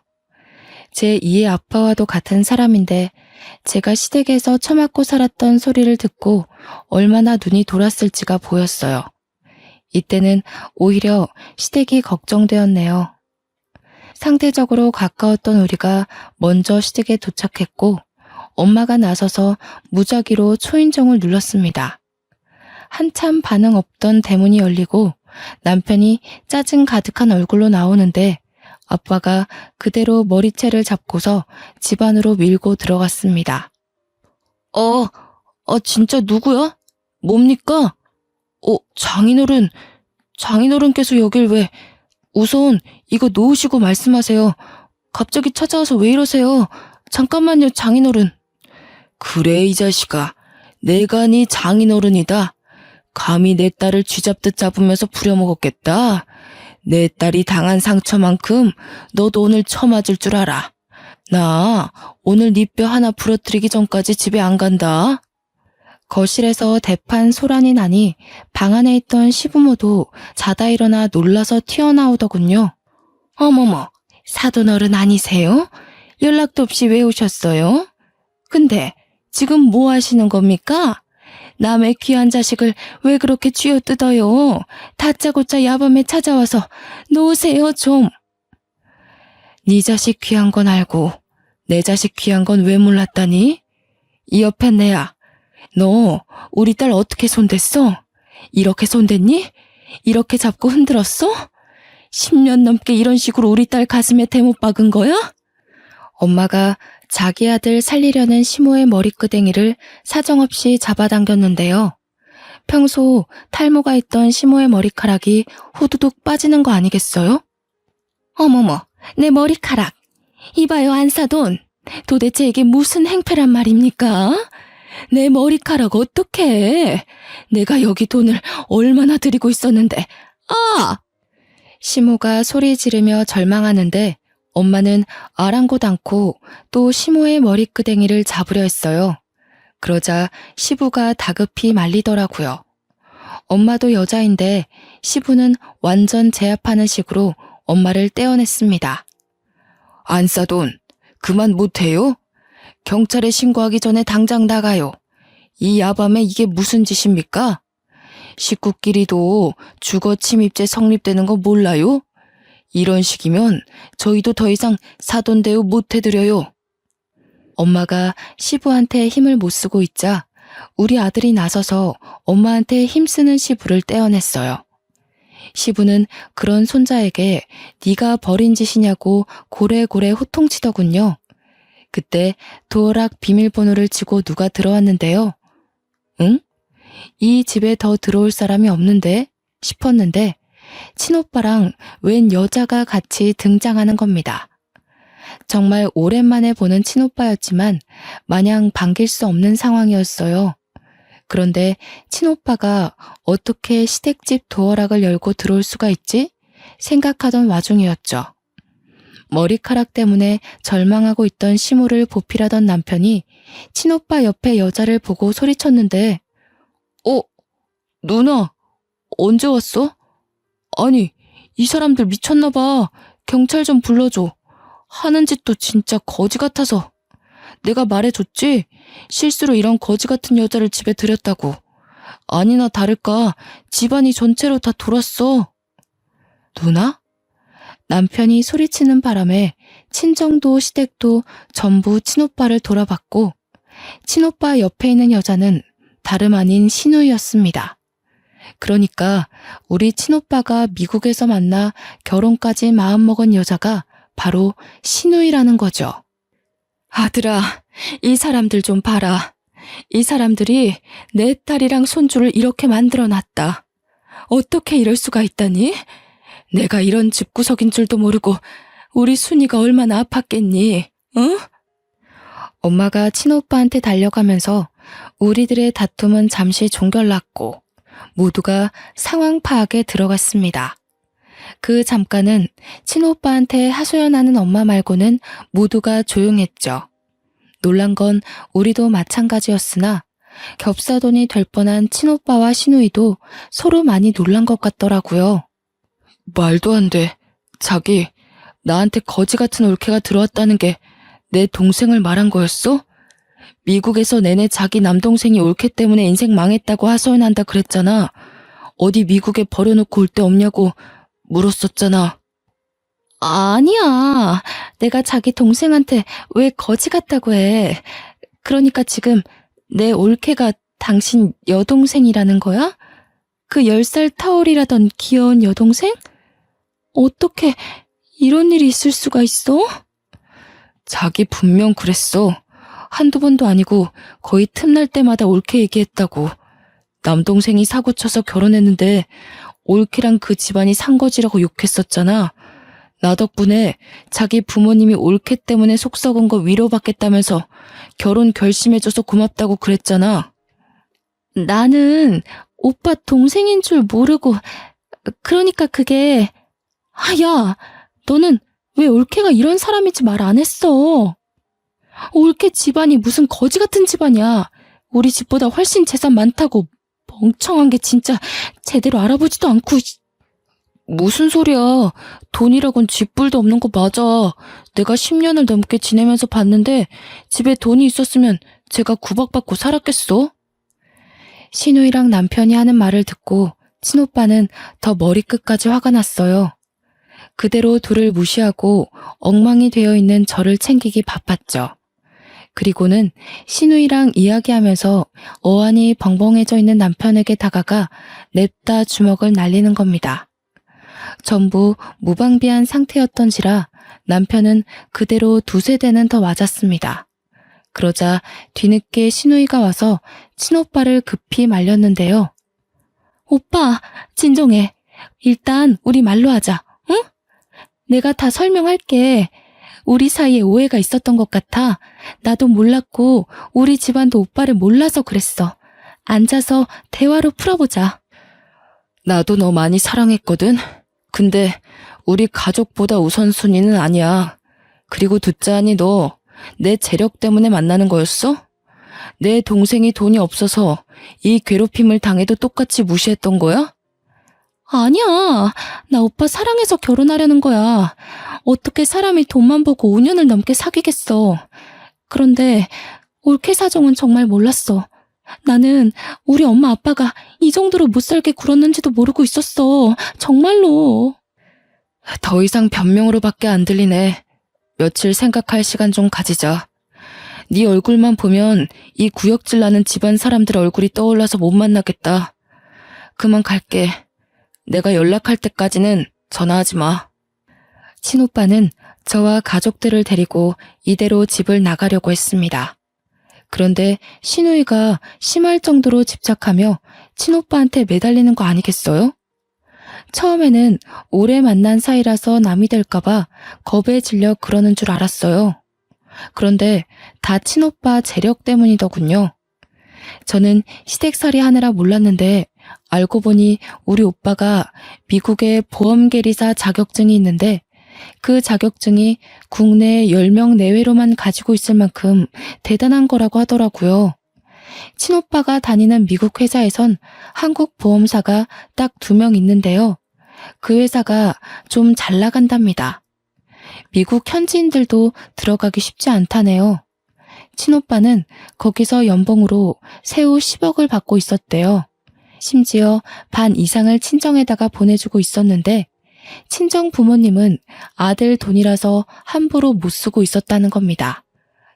제 2의 아빠와도 같은 사람인데 제가 시댁에서 처맞고 살았던 소리를 듣고 얼마나 눈이 돌았을지가 보였어요. 이때는 오히려 시댁이 걱정되었네요. 상대적으로 가까웠던 우리가 먼저 시댁에 도착했고 엄마가 나서서 무작위로 초인종을 눌렀습니다. 한참 반응 없던 대문이 열리고 남편이 짜증 가득한 얼굴로 나오는데 아빠가 그대로 머리채를 잡고서 집 안으로 밀고 들어갔습니다. 진짜 누구야? 뭡니까? 장인어른께서 여길 왜... 우선 이거 놓으시고 말씀하세요. 갑자기 찾아와서 왜 이러세요? 잠깐만요, 장인어른. 그래, 이 자식아. 내가 네 장인어른이다. 감히 내 딸을 쥐잡듯 잡으면서 부려먹었겠다. 내 딸이 당한 상처만큼 너도 오늘 처맞을 줄 알아. 나 오늘 네 뼈 하나 부러뜨리기 전까지 집에 안 간다. 거실에서 대판 소란이 나니 방 안에 있던 시부모도 자다 일어나 놀라서 튀어나오더군요. 어머머, 사돈어른 아니세요? 연락도 없이 왜 오셨어요? 근데 지금 뭐 하시는 겁니까? 남의 귀한 자식을 왜 그렇게 쥐어뜯어요? 다짜고짜 야밤에 찾아와서 놓으세요 좀. 네 자식 귀한 건 알고 내 자식 귀한 건 왜 몰랐다니? 이 옆에 내야. 너 우리 딸 어떻게 손댔어? 이렇게 손댔니? 이렇게 잡고 흔들었어? 10년 넘게 이런 식으로 우리 딸 가슴에 대못 박은 거야? 엄마가 자기 아들 살리려는 시모의 머리끄댕이를 사정없이 잡아당겼는데요. 평소 탈모가 있던 시모의 머리카락이 후두둑 빠지는 거 아니겠어요? 어머머, 내 머리카락. 이봐요, 안사돈. 도대체 이게 무슨 행패란 말입니까? 내 머리카락 어떡해? 내가 여기 돈을 얼마나 들이고 있었는데. 아! 시모가 소리 지르며 절망하는데 엄마는 아랑곳 않고 또 시모의 머리끄댕이를 잡으려 했어요. 그러자 시부가 다급히 말리더라고요. 엄마도 여자인데 시부는 완전 제압하는 식으로 엄마를 떼어냈습니다. 안사돈, 그만 못해요? 경찰에 신고하기 전에 당장 나가요. 이 야밤에 이게 무슨 짓입니까? 식구끼리도 주거 침입죄 성립되는 거 몰라요? 이런 식이면 저희도 더 이상 사돈 대우 못 해드려요. 엄마가 시부한테 힘을 못 쓰고 있자 우리 아들이 나서서 엄마한테 힘쓰는 시부를 떼어냈어요. 시부는 그런 손자에게 네가 벌인 짓이냐고 고래고래 호통치더군요. 그때 도어락 비밀번호를 치고 누가 들어왔는데요. 응? 이 집에 더 들어올 사람이 없는데 싶었는데 친오빠랑 웬 여자가 같이 등장하는 겁니다. 정말 오랜만에 보는 친오빠였지만 마냥 반길 수 없는 상황이었어요. 그런데 친오빠가 어떻게 시댁집 도어락을 열고 들어올 수가 있지? 생각하던 와중이었죠. 머리카락 때문에 절망하고 있던 시모를 보필하던 남편이 친오빠 옆에 여자를 보고 소리쳤는데 누나, 언제 왔어? 아니, 이 사람들 미쳤나 봐. 경찰 좀 불러줘. 하는 짓도 진짜 거지 같아서. 내가 말해줬지? 실수로 이런 거지 같은 여자를 집에 들였다고. 아니나 다를까 집안이 전체로 다 돌았어. 누나? 남편이 소리치는 바람에 친정도 시댁도 전부 친오빠를 돌아봤고 친오빠 옆에 있는 여자는 다름 아닌 신우이였습니다. 그러니까 우리 친오빠가 미국에서 만나 결혼까지 마음먹은 여자가 바로 신우이라는 거죠. 아들아, 이 사람들 좀 봐라. 이 사람들이 내 딸이랑 손주를 이렇게 만들어놨다. 어떻게 이럴 수가 있다니? 내가 이런 집구석인 줄도 모르고 우리 순이가 얼마나 아팠겠니? 응? 엄마가 친오빠한테 달려가면서 우리들의 다툼은 잠시 종결났고 모두가 상황 파악에 들어갔습니다. 그 잠깐은 친오빠한테 하소연하는 엄마 말고는 모두가 조용했죠. 놀란 건 우리도 마찬가지였으나 겹사돈이 될 뻔한 친오빠와 시누이도 서로 많이 놀란 것 같더라고요. 말도 안 돼. 자기, 나한테 거지 같은 올케가 들어왔다는 게 내 동생을 말한 거였어? 미국에서 내내 자기 남동생이 올케 때문에 인생 망했다고 하소연한다 그랬잖아. 어디 미국에 버려놓고 올 데 없냐고 물었었잖아. 아니야. 내가 자기 동생한테 왜 거지 같다고 해. 그러니까 지금 내 올케가 당신 여동생이라는 거야? 그 10살 타올이라던 귀여운 여동생? 어떻게 이런 일이 있을 수가 있어? 자기 분명 그랬어. 한두 번도 아니고 거의 틈날 때마다 올케 얘기했다고. 남동생이 사고쳐서 결혼했는데 올케랑 그 집안이 산거지라고 욕했었잖아. 나 덕분에 자기 부모님이 올케 때문에 속 썩은 거 위로받겠다면서 결혼 결심해줘서 고맙다고 그랬잖아. 나는 오빠 동생인 줄 모르고, 그러니까 그게, 야, 너는 왜 올케가 이런 사람인지 말 안 했어? 올케 집안이 무슨 거지 같은 집안이야. 우리 집보다 훨씬 재산 많다고. 멍청한 게 진짜 제대로 알아보지도 않고. 무슨 소리야. 돈이라곤 쥐뿔도 없는 거 맞아. 내가 10년을 넘게 지내면서 봤는데 집에 돈이 있었으면 제가 구박받고 살았겠어? 시누이랑 남편이 하는 말을 듣고 친오빠는 더 머리끝까지 화가 났어요. 그대로 둘을 무시하고 엉망이 되어 있는 저를 챙기기 바빴죠. 그리고는 시누이랑 이야기하면서 어안이 벙벙해져 있는 남편에게 다가가 냅다 주먹을 날리는 겁니다. 전부 무방비한 상태였던지라 남편은 그대로 두세 대는 더 맞았습니다. 그러자 뒤늦게 시누이가 와서 친오빠를 급히 말렸는데요. 오빠, 진정해. 일단 우리 말로 하자, 응? 내가 다 설명할게. 우리 사이에 오해가 있었던 것 같아. 나도 몰랐고 우리 집안도 오빠를 몰라서 그랬어. 앉아서 대화로 풀어보자. 나도 너 많이 사랑했거든. 근데 우리 가족보다 우선순위는 아니야. 그리고 듣자하니 너 내 재력 때문에 만나는 거였어? 내 동생이 돈이 없어서 이 괴롭힘을 당해도 똑같이 무시했던 거야? 아니야. 나 오빠 사랑해서 결혼하려는 거야. 어떻게 사람이 돈만 보고 5년을 넘게 사귀겠어. 그런데 올케 사정은 정말 몰랐어. 나는 우리 엄마 아빠가 이 정도로 못 살게 굴었는지도 모르고 있었어. 정말로. 더 이상 변명으로밖에 안 들리네. 며칠 생각할 시간 좀 가지자. 네 얼굴만 보면 이 구역질 나는 집안 사람들 얼굴이 떠올라서 못 만나겠다. 그만 갈게. 내가 연락할 때까지는 전화하지 마. 친오빠는 저와 가족들을 데리고 이대로 집을 나가려고 했습니다. 그런데 시누이가 심할 정도로 집착하며 친오빠한테 매달리는 거 아니겠어요? 처음에는 오래 만난 사이라서 남이 될까봐 겁에 질려 그러는 줄 알았어요. 그런데 다 친오빠 재력 때문이더군요. 저는 시댁살이 하느라 몰랐는데 알고 보니 우리 오빠가 미국에 보험계리사 자격증이 있는데 그 자격증이 국내 10명 내외로만 가지고 있을 만큼 대단한 거라고 하더라고요. 친오빠가 다니는 미국 회사에선 한국 보험사가 딱 2명 있는데요. 그 회사가 좀 잘 나간답니다. 미국 현지인들도 들어가기 쉽지 않다네요. 친오빠는 거기서 연봉으로 세후 10억을 받고 있었대요. 심지어 반 이상을 친정에다가 보내주고 있었는데 친정 부모님은 아들 돈이라서 함부로 못 쓰고 있었다는 겁니다.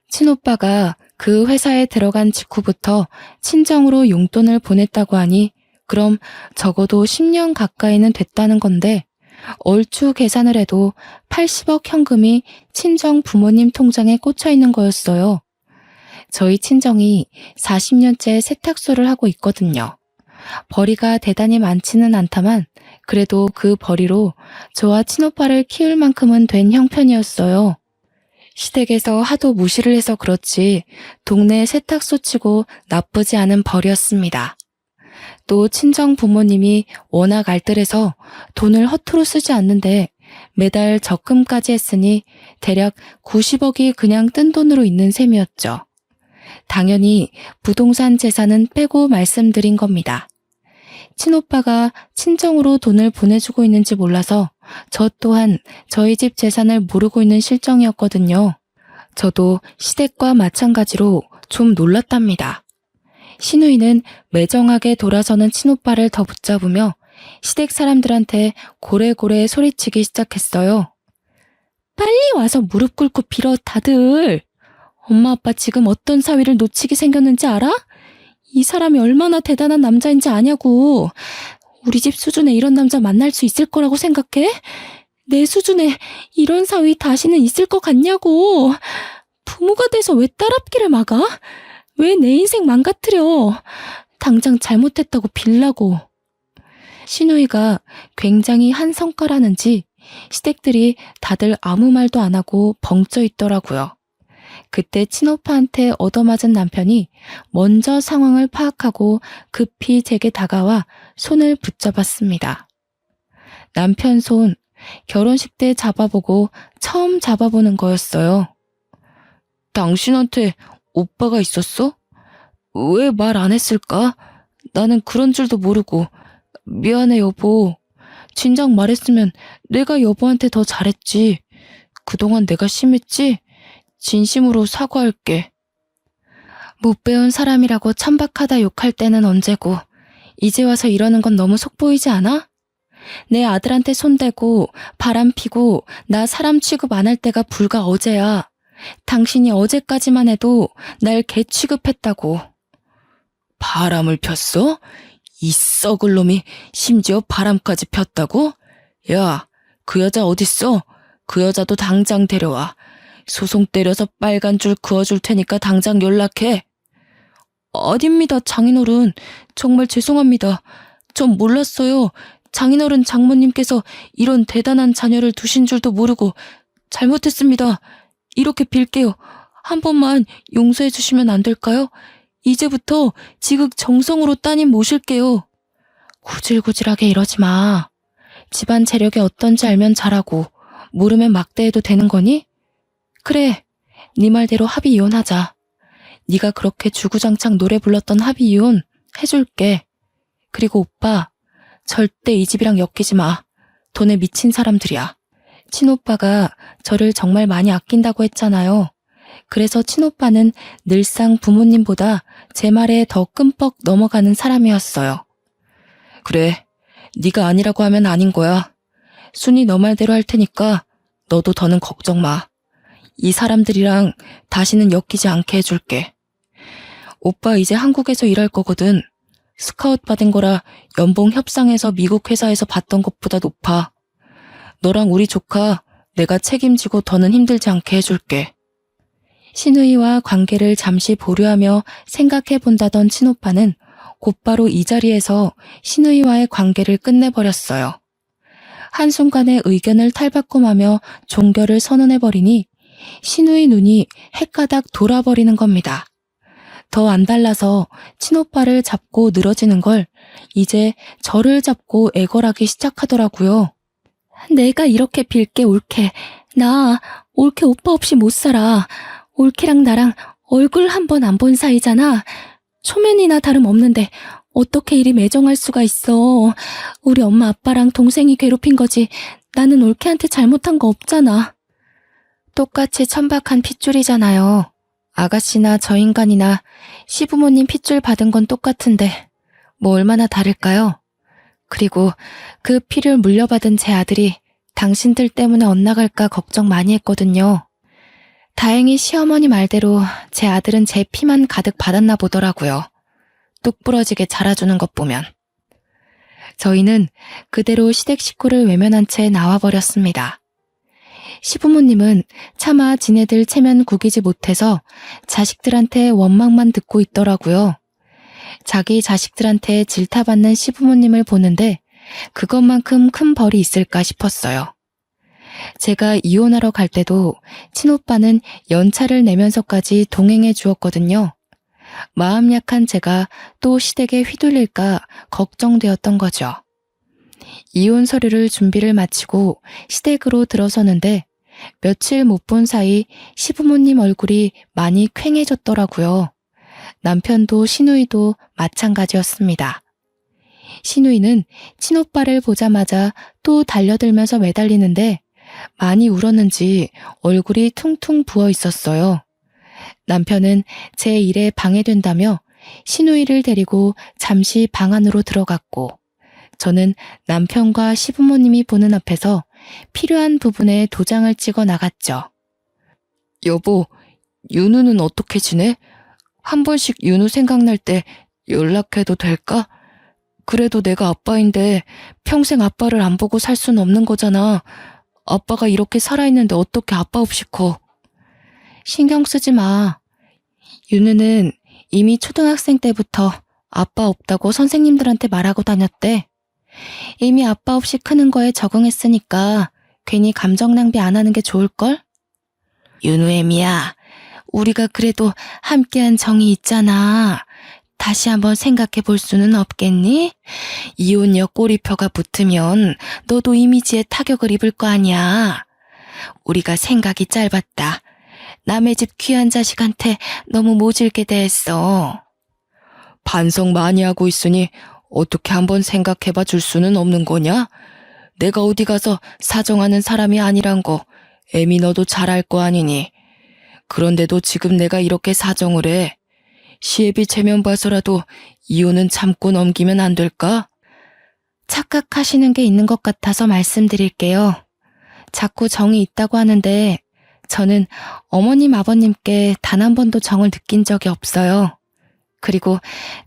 친오빠가 그 회사에 들어간 직후부터 친정으로 용돈을 보냈다고 하니 그럼 적어도 10년 가까이는 됐다는 건데 얼추 계산을 해도 80억 현금이 친정 부모님 통장에 꽂혀 있는 거였어요. 저희 친정이 40년째 세탁소를 하고 있거든요. 벌이가 대단히 많지는 않다만 그래도 그 벌이로 저와 친오빠를 키울 만큼은 된 형편이었어요. 시댁에서 하도 무시를 해서 그렇지 동네 세탁소 치고 나쁘지 않은 벌이었습니다. 또 친정 부모님이 워낙 알뜰해서 돈을 허투루 쓰지 않는데 매달 적금까지 했으니 대략 90억이 그냥 뜬 돈으로 있는 셈이었죠. 당연히 부동산 재산은 빼고 말씀드린 겁니다. 친오빠가 친정으로 돈을 보내주고 있는지 몰라서 저 또한 저희 집 재산을 모르고 있는 실정이었거든요. 저도 시댁과 마찬가지로 좀 놀랐답니다. 시누이는 매정하게 돌아서는 친오빠를 더 붙잡으며 시댁 사람들한테 고래고래 소리치기 시작했어요. 빨리 와서 무릎 꿇고 빌어 다들. 엄마 아빠 지금 어떤 사위를 놓치게 생겼는지 알아? 이 사람이 얼마나 대단한 남자인지 아냐고. 우리 집 수준에 이런 남자 만날 수 있을 거라고 생각해? 내 수준에 이런 사위 다시는 있을 것 같냐고. 부모가 돼서 왜 딸 앞길을 막아? 왜 내 인생 망가뜨려? 당장 잘못했다고 빌라고. 시누이가 굉장히 한성가라는지 시댁들이 다들 아무 말도 안 하고 벙쪄 있더라고요. 그때 친오빠한테 얻어맞은 남편이 먼저 상황을 파악하고 급히 제게 다가와 손을 붙잡았습니다. 남편 손, 결혼식 때 잡아보고 처음 잡아보는 거였어요. 당신한테 오빠가 있었어? 왜 말 안 했을까? 나는 그런 줄도 모르고. 미안해 여보. 진작 말했으면 내가 여보한테 더 잘했지. 그동안 내가 심했지? 진심으로 사과할게. 못 배운 사람이라고 천박하다 욕할 때는 언제고 이제 와서 이러는 건 너무 속보이지 않아? 내 아들한테 손대고 바람 피고 나 사람 취급 안 할 때가 불과 어제야. 당신이 어제까지만 해도 날 개 취급했다고. 바람을 폈어? 이 썩을 놈이 심지어 바람까지 폈다고? 야, 그 여자 어딨어? 그 여자도 당장 데려와. 소송 때려서 빨간 줄 그어줄 테니까 당장 연락해. 아닙니다, 장인어른. 정말 죄송합니다. 전 몰랐어요. 장인어른 장모님께서 이런 대단한 자녀를 두신 줄도 모르고 잘못했습니다. 이렇게 빌게요. 한 번만 용서해 주시면 안 될까요? 이제부터 지극정성으로 따님 모실게요. 구질구질하게 이러지 마. 집안 재력이 어떤지 알면 잘하고 모르면 막대해도 되는 거니? 그래, 네 말대로 합의 이혼하자. 네가 그렇게 주구장창 노래 불렀던 합의 이혼 해줄게. 그리고 오빠, 절대 이 집이랑 엮이지 마. 돈에 미친 사람들이야. 친오빠가 저를 정말 많이 아낀다고 했잖아요. 그래서 친오빠는 늘상 부모님보다 제 말에 더 끔뻑 넘어가는 사람이었어요. 그래, 네가 아니라고 하면 아닌 거야. 순이 너 말대로 할 테니까 너도 더는 걱정 마. 이 사람들이랑 다시는 엮이지 않게 해줄게. 오빠 이제 한국에서 일할 거거든. 스카웃 받은 거라 연봉 협상해서 미국 회사에서 받던 것보다 높아. 너랑 우리 조카 내가 책임지고 더는 힘들지 않게 해줄게. 시누이와 관계를 잠시 보류하며 생각해본다던 친오빠는 곧바로 이 자리에서 시누이와의 관계를 끝내버렸어요. 한순간에 의견을 탈바꿈하며 종결을 선언해버리니 시누이 눈이 헷가닥 돌아버리는 겁니다. 더 안 달라서 친오빠를 잡고 늘어지는 걸 이제 저를 잡고 애걸하기 시작하더라고요. 내가 이렇게 빌게 올케. 나 올케 오빠 없이 못 살아. 올케랑 나랑 얼굴 한 번 안 본 사이잖아. 초면이나 다름없는데 어떻게 이리 매정할 수가 있어. 우리 엄마 아빠랑 동생이 괴롭힌 거지. 나는 올케한테 잘못한 거 없잖아. 똑같이 천박한 핏줄이잖아요. 아가씨나 저 인간이나 시부모님 핏줄 받은 건 똑같은데 뭐 얼마나 다를까요? 그리고 그 피를 물려받은 제 아들이 당신들 때문에 엇나갈까 걱정 많이 했거든요. 다행히 시어머니 말대로 제 아들은 제 피만 가득 받았나 보더라고요. 뚝 부러지게 자라주는 것 보면. 저희는 그대로 시댁 식구를 외면한 채 나와버렸습니다. 시부모님은 차마 지네들 체면 구기지 못해서 자식들한테 원망만 듣고 있더라고요. 자기 자식들한테 질타받는 시부모님을 보는데 그것만큼 큰 벌이 있을까 싶었어요. 제가 이혼하러 갈 때도 친오빠는 연차를 내면서까지 동행해 주었거든요. 마음 약한 제가 또 시댁에 휘둘릴까 걱정되었던 거죠. 이혼 서류를 준비를 마치고 시댁으로 들어서는데 며칠 못 본 사이 시부모님 얼굴이 많이 퀭해졌더라고요. 남편도 시누이도 마찬가지였습니다. 시누이는 친오빠를 보자마자 또 달려들면서 매달리는데 많이 울었는지 얼굴이 퉁퉁 부어 있었어요. 남편은 제 일에 방해된다며 시누이를 데리고 잠시 방 안으로 들어갔고 저는 남편과 시부모님이 보는 앞에서 필요한 부분에 도장을 찍어 나갔죠. 여보, 윤우는 어떻게 지내? 한 번씩 윤우 생각날 때 연락해도 될까? 그래도 내가 아빠인데 평생 아빠를 안 보고 살 순 없는 거잖아. 아빠가 이렇게 살아있는데 어떻게 아빠 없이 커? 신경 쓰지 마. 윤우는 이미 초등학생 때부터 아빠 없다고 선생님들한테 말하고 다녔대. 이미 아빠 없이 크는 거에 적응했으니까 괜히 감정 낭비 안 하는 게 좋을걸? 윤우애미야, 우리가 그래도 함께한 정이 있잖아. 다시 한번 생각해 볼 수는 없겠니? 이혼녀 꼬리표가 붙으면 너도 이미지에 타격을 입을 거 아니야. 우리가 생각이 짧았다. 남의 집 귀한 자식한테 너무 모질게 대했어. 반성 많이 하고 있으니 어떻게 한번 생각해봐 줄 수는 없는 거냐? 내가 어디 가서 사정하는 사람이 아니란 거 애미 너도 잘 알 거 아니니. 그런데도 지금 내가 이렇게 사정을 해. 시애비 체면 봐서라도 이혼은 참고 넘기면 안 될까? 착각하시는 게 있는 것 같아서 말씀드릴게요. 자꾸 정이 있다고 하는데 저는 어머님 아버님께 단 한 번도 정을 느낀 적이 없어요. 그리고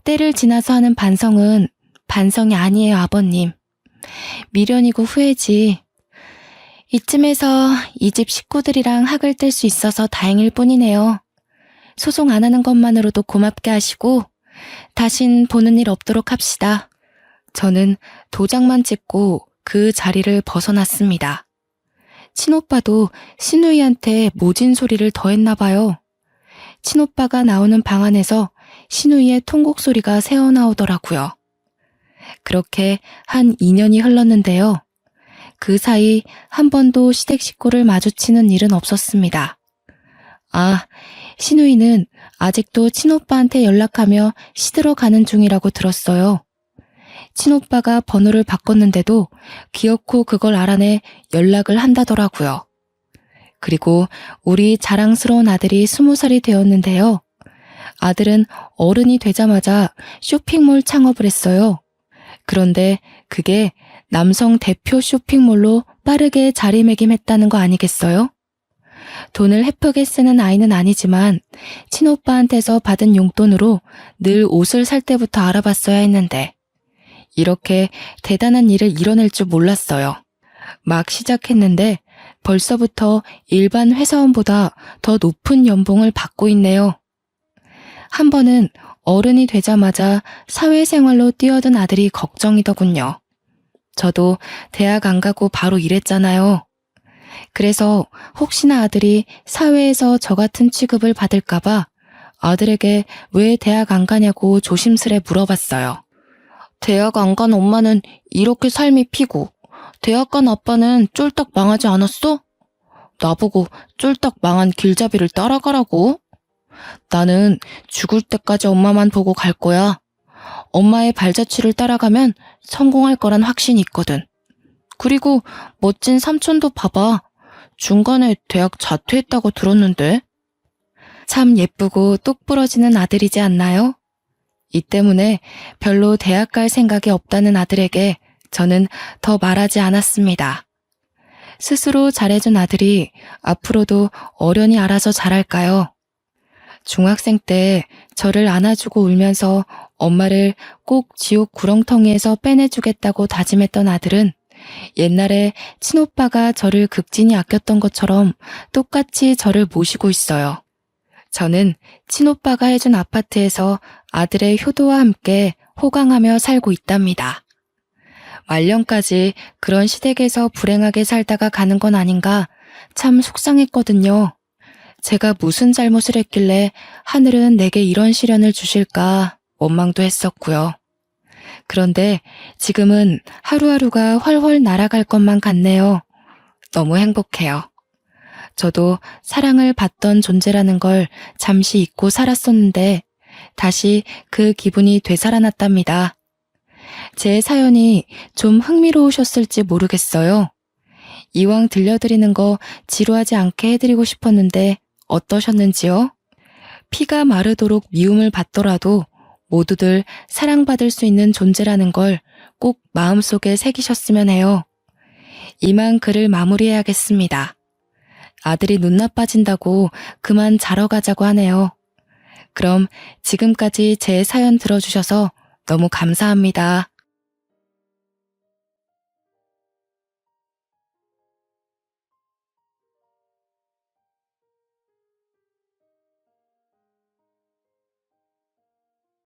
때를 지나서 하는 반성은 반성이 아니에요, 아버님. 미련이고 후회지. 이쯤에서 이 집 식구들이랑 학을 뗄 수 있어서 다행일 뿐이네요. 소송 안 하는 것만으로도 고맙게 하시고 다신 보는 일 없도록 합시다. 저는 도장만 찍고 그 자리를 벗어났습니다. 친오빠도 시누이한테 모진 소리를 더했나 봐요. 친오빠가 나오는 방 안에서 시누이의 통곡 소리가 새어나오더라고요. 그렇게 한 2년이 흘렀는데요. 그 사이 한 번도 시댁 식구를 마주치는 일은 없었습니다. 아, 시누이는 아직도 친오빠한테 연락하며 시들어 가는 중이라고 들었어요. 친오빠가 번호를 바꿨는데도 기어코 그걸 알아내 연락을 한다더라고요. 그리고 우리 자랑스러운 아들이 20살이 되었는데요. 아들은 어른이 되자마자 쇼핑몰 창업을 했어요. 그런데 그게 남성 대표 쇼핑몰로 빠르게 자리매김했다는 거 아니겠어요? 돈을 헤프게 쓰는 아이는 아니지만 친오빠한테서 받은 용돈으로 늘 옷을 살 때부터 알아봤어야 했는데 이렇게 대단한 일을 이뤄낼 줄 몰랐어요. 막 시작했는데 벌써부터 일반 회사원보다 더 높은 연봉을 받고 있네요. 한 번은 어른이 되자마자 사회생활로 뛰어든 아들이 걱정이더군요. 저도 대학 안 가고 바로 일했잖아요. 그래서 혹시나 아들이 사회에서 저 같은 취급을 받을까봐 아들에게 왜 대학 안 가냐고 조심스레 물어봤어요. 대학 안 간 엄마는 이렇게 삶이 피고 대학 간 아빠는 쫄딱 망하지 않았어? 나보고 쫄딱 망한 길잡이를 따라가라고? 나는 죽을 때까지 엄마만 보고 갈 거야. 엄마의 발자취를 따라가면 성공할 거란 확신이 있거든. 그리고 멋진 삼촌도 봐봐. 중간에 대학 자퇴했다고 들었는데. 참 예쁘고 똑 부러지는 아들이지 않나요? 이 때문에 별로 대학 갈 생각이 없다는 아들에게 저는 더 말하지 않았습니다. 스스로 잘해준 아들이 앞으로도 어련히 알아서 잘할까요? 중학생 때 저를 안아주고 울면서 엄마를 꼭 지옥 구렁텅이에서 빼내주겠다고 다짐했던 아들은 옛날에 친오빠가 저를 극진히 아꼈던 것처럼 똑같이 저를 모시고 있어요. 저는 친오빠가 해준 아파트에서 아들의 효도와 함께 호강하며 살고 있답니다. 말년까지 그런 시댁에서 불행하게 살다가 가는 건 아닌가 참 속상했거든요. 제가 무슨 잘못을 했길래 하늘은 내게 이런 시련을 주실까 원망도 했었고요. 그런데 지금은 하루하루가 훨훨 날아갈 것만 같네요. 너무 행복해요. 저도 사랑을 받던 존재라는 걸 잠시 잊고 살았었는데 다시 그 기분이 되살아났답니다. 제 사연이 좀 흥미로우셨을지 모르겠어요. 이왕 들려드리는 거 지루하지 않게 해드리고 싶었는데 어떠셨는지요? 피가 마르도록 미움을 받더라도 모두들 사랑받을 수 있는 존재라는 걸 꼭 마음속에 새기셨으면 해요. 이만 글을 마무리해야겠습니다. 아들이 눈 나빠진다고 그만 자러 가자고 하네요. 그럼 지금까지 제 사연 들어주셔서 너무 감사합니다.